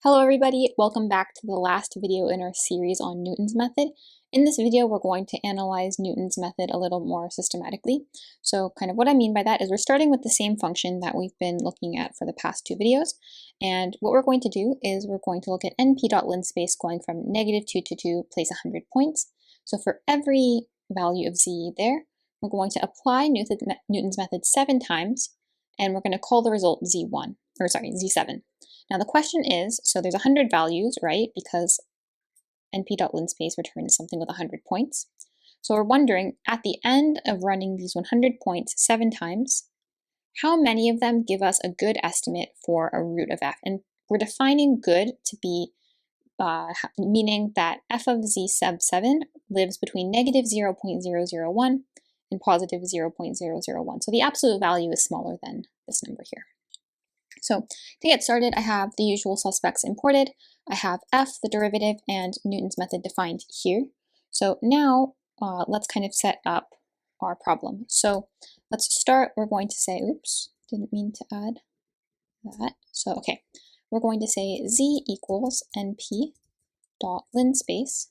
Hello everybody, welcome back to the last video in our series on Newton's method. In this video, we're going to analyze Newton's method a little more systematically. So kind of what I mean by that is we're starting with the same function that we've been looking at for the past two videos. And what we're going to do is we're going to look at np.linspace going from -2 to 2, place 100 points. So for every value of z there, we're going to apply Newton's method 7 times, and we're going to call the result z1, or sorry, z7. Now the question is, so there's 100 values, right? Because np.linspace returns something with 100 points. So we're wondering, at the end of running these 100 points 7 times, how many of them give us a good estimate for a root of f? And we're defining good to be meaning that f of z sub 7 lives between -0.001 and positive 0.001. So the absolute value is smaller than this number here. So to get started, I have the usual suspects imported. I have f, the derivative, and Newton's method defined here. So now let's kind of set up our problem. So let's start, we're going to say, oops, didn't mean to add that. So okay, we're going to say z equals np dot linspace,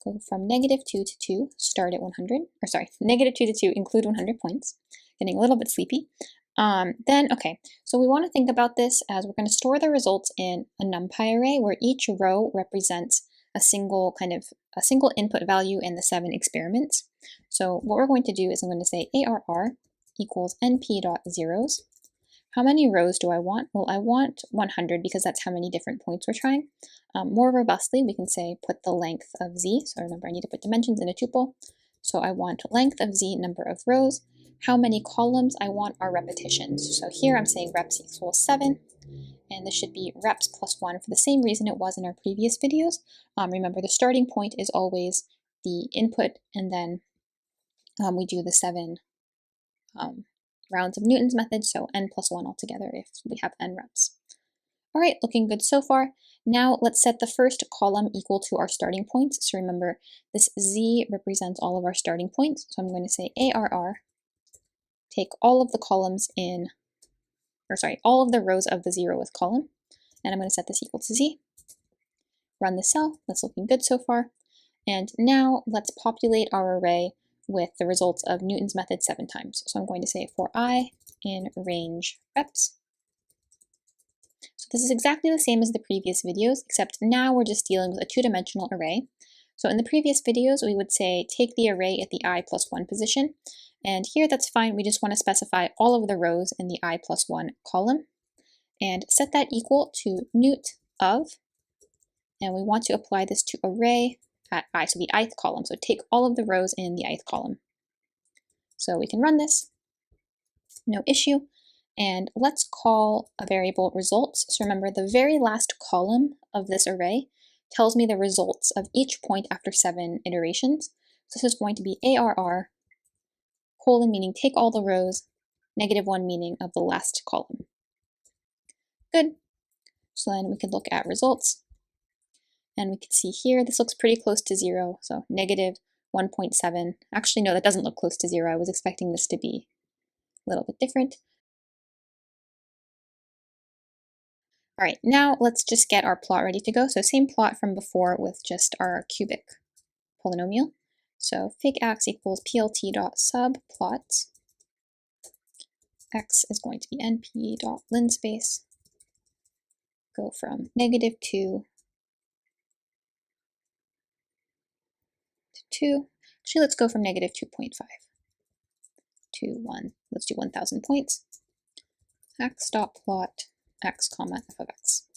go from -2 to 2, start at 100, or sorry, -2 to 2, include 100 points. Getting a little bit sleepy. Okay, so we want to think about this as we're going to store the results in a NumPy array where each row represents a single input value in the 7 experiments. So what we're going to do is I'm going to say ARR equals np.zeros. How many rows do I want? Well, I want 100 because that's how many different points we're trying. More robustly, we can say put the length of z. So remember, I need to put dimensions in a tuple. So I want length of z, number of rows. How many columns I want are repetitions. So here I'm saying reps equals 7, and this should be reps plus 1 for the same reason it was in our previous videos. Remember, the starting point is always the input, and then we do the 7 rounds of Newton's method, so n plus 1 altogether if we have n reps. All right, looking good so far. Now let's set the first column equal to our starting points. So remember, this z represents all of our starting points. So I'm going to say ARR, take all of the columns in, or sorry, all of the rows of the 0th column, and I'm going to set this equal to z. Run the cell, that's looking good so far. And now let's populate our array with the results of Newton's method 7 times. So I'm going to say for I in range reps. So this is exactly the same as the previous videos, except now we're just dealing with a 2-dimensional array. So in the previous videos, we would say take the array at the I plus 1 position. And here that's fine, we just want to specify all of the rows in the I plus 1 column and set that equal to newt of, and we want to apply this to array at I, so the ith column. So take all of the rows in the ith column. So we can run this, no issue. And let's call a variable results. So remember, the very last column of this array tells me the results of each point after 7 iterations. So this is going to be ARR, colon meaning take all the rows, -1 meaning of the last column. Good. So then we could look at results, and we can see here, this looks pretty close to 0, so -1.7. Actually, no, that doesn't look close to 0. I was expecting this to be a little bit different. All right, now let's just get our plot ready to go. So same plot from before with just our cubic polynomial. So fig.x equals plt.subplots. X is going to be np.linspace. Go from -2 to 2. Actually, let's go from -2.5 to 1. Let's do 1,000 points. X.plot x comma f of x.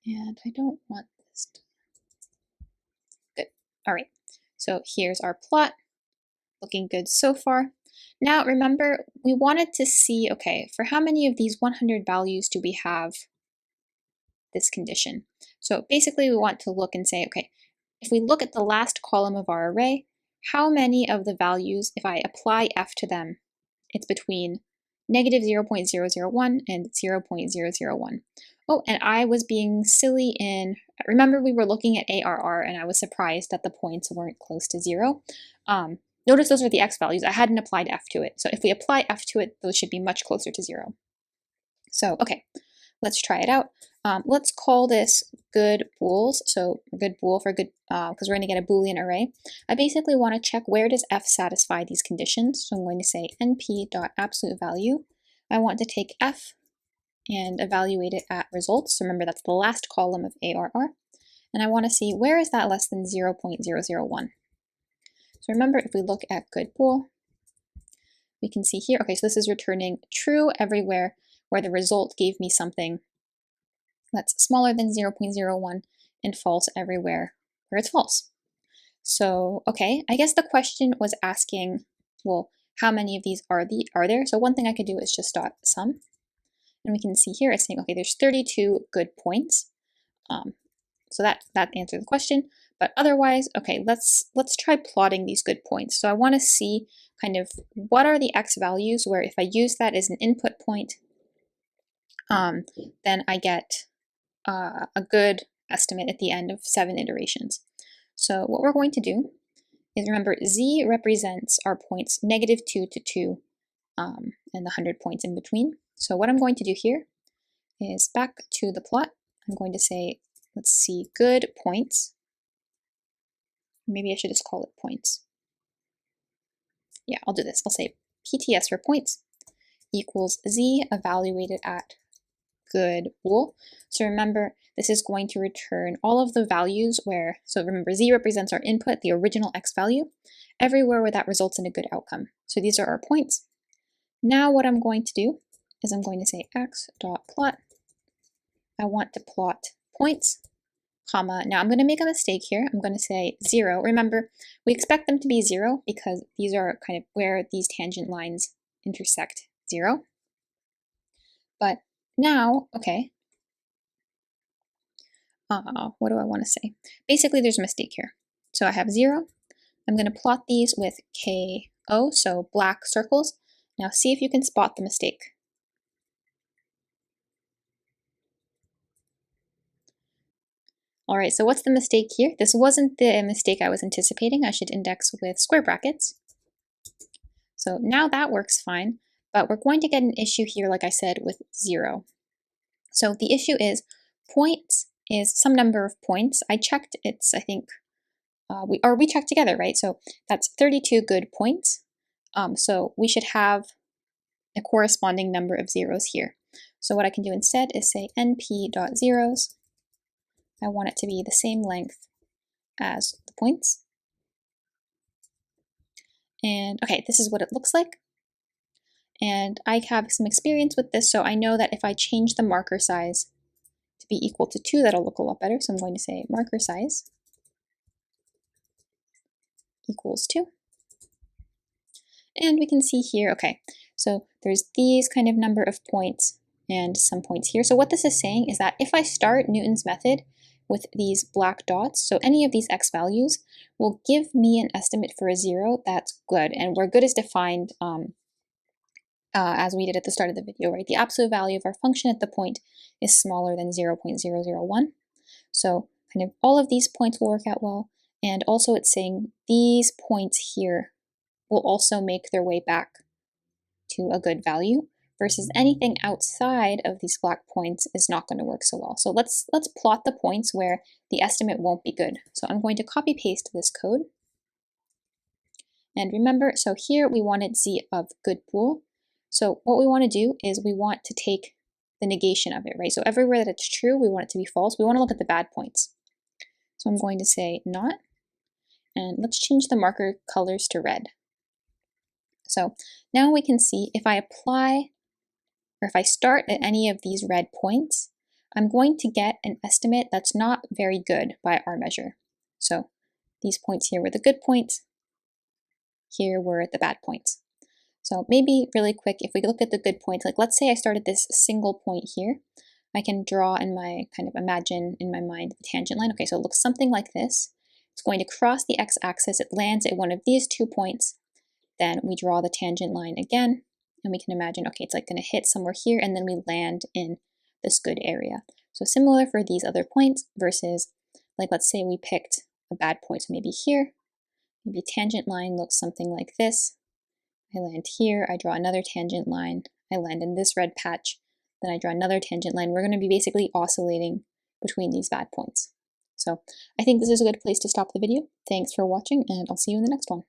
And I don't want this to... Good. All right. So here's our plot. Looking good so far. Now remember, we wanted to see, okay, for how many of these 100 values do we have this condition? So basically we want to look and say, okay, if we look at the last column of our array, how many of the values, if I apply f to them, it's between -0.001 and 0.001. Oh, and I was being silly in, remember we were looking at ARR and I was surprised that the points weren't close to 0. Notice those are the x values. I hadn't applied f to it. So if we apply f to it, those should be much closer to 0. So, okay, let's try it out. Let's call this good bools. So good bool for good, because we're going to get a Boolean array. I basically want to check where does f satisfy these conditions. So I'm going to say np.absolute value. I want to take f and evaluate it at results. So remember, that's the last column of ARR. And I want to see where is that less than 0.001. So remember, if we look at good bool, we can see here, okay, so this is returning true everywhere where the result gave me something that's smaller than 0.01 and false everywhere where it's false. So, okay, I guess the question was asking, well, how many of these are there? So one thing I could do is just dot sum. And we can see here it's saying, okay, there's 32 good points. So that answers the question. But otherwise, okay, let's try plotting these good points. So I want to see kind of what are the x values where if I use that as an input point, then I get a good estimate at the end of 7 iterations. So what we're going to do is, remember, z represents our points -2 to 2 and the 100 points in between. So what I'm going to do here is back to the plot. I'm going to say, let's see, good points. Maybe I should just call it points. Yeah, I'll do this. I'll say PTS for points equals z evaluated at good bool. So remember, this is going to return all of the values where, so remember, z represents our input, the original x value, everywhere where that results in a good outcome. So these are our points. Now what I'm going to do is I'm going to say x.plot. I want to plot points, comma. Now I'm going to make a mistake here. I'm going to say 0. Remember, we expect them to be 0 because these are kind of where these tangent lines intersect 0. But now, okay, what do I want to say? Basically, there's a mistake here. So I have 0. I'm going to plot these with KO, so black circles. Now see if you can spot the mistake. All right, so what's the mistake here? This wasn't the mistake I was anticipating. I should index with square brackets. So now that works fine, but we're going to get an issue here, like I said, with 0. So the issue is points is some number of points. I checked, it's, I think, we checked together, right? So that's 32 good points. So we should have a corresponding number of zeros here. So what I can do instead is say np.zeros. I want it to be the same length as the points. And okay, this is what it looks like. And I have some experience with this, so I know that if I change the marker size to be equal to 2, that'll look a lot better. So I'm going to say marker size equals 2. And we can see here, okay, so there's these kind of number of points and some points here. So what this is saying is that if I start Newton's method with these black dots, so any of these x values will give me an estimate for a 0 that's good. And where good is defined as we did at the start of the video, right? The absolute value of our function at the point is smaller than 0.001. So kind of all of these points will work out well. And also it's saying these points here will also make their way back to a good value, versus anything outside of these black points is not going to work so well. So let's plot the points where the estimate won't be good. So I'm going to copy paste this code. And remember, so here we wanted z of good bool. So what we want to do is we want to take the negation of it, right? So everywhere that it's true, we want it to be false. We want to look at the bad points. So I'm going to say not, and let's change the marker colors to red. So now we can see if I apply, or if I start at any of these red points, I'm going to get an estimate that's not very good by our measure. So these points here were the good points, here were the bad points. So maybe really quick, if we look at the good points, like let's say I started this single point here, I can draw in my, kind of imagine in my mind the tangent line. Okay, so it looks something like this. It's going to cross the x-axis, it lands at one of these 2 points, then we draw the tangent line again, and we can imagine, okay, it's like going to hit somewhere here, and then we land in this good area. So similar for these other points versus, like let's say we picked a bad point, so maybe here, maybe tangent line looks something like this. I land here, I draw another tangent line, I land in this red patch, then I draw another tangent line, we're going to be basically oscillating between these bad points. So I think this is a good place to stop the video. Thanks for watching, and I'll see you in the next one.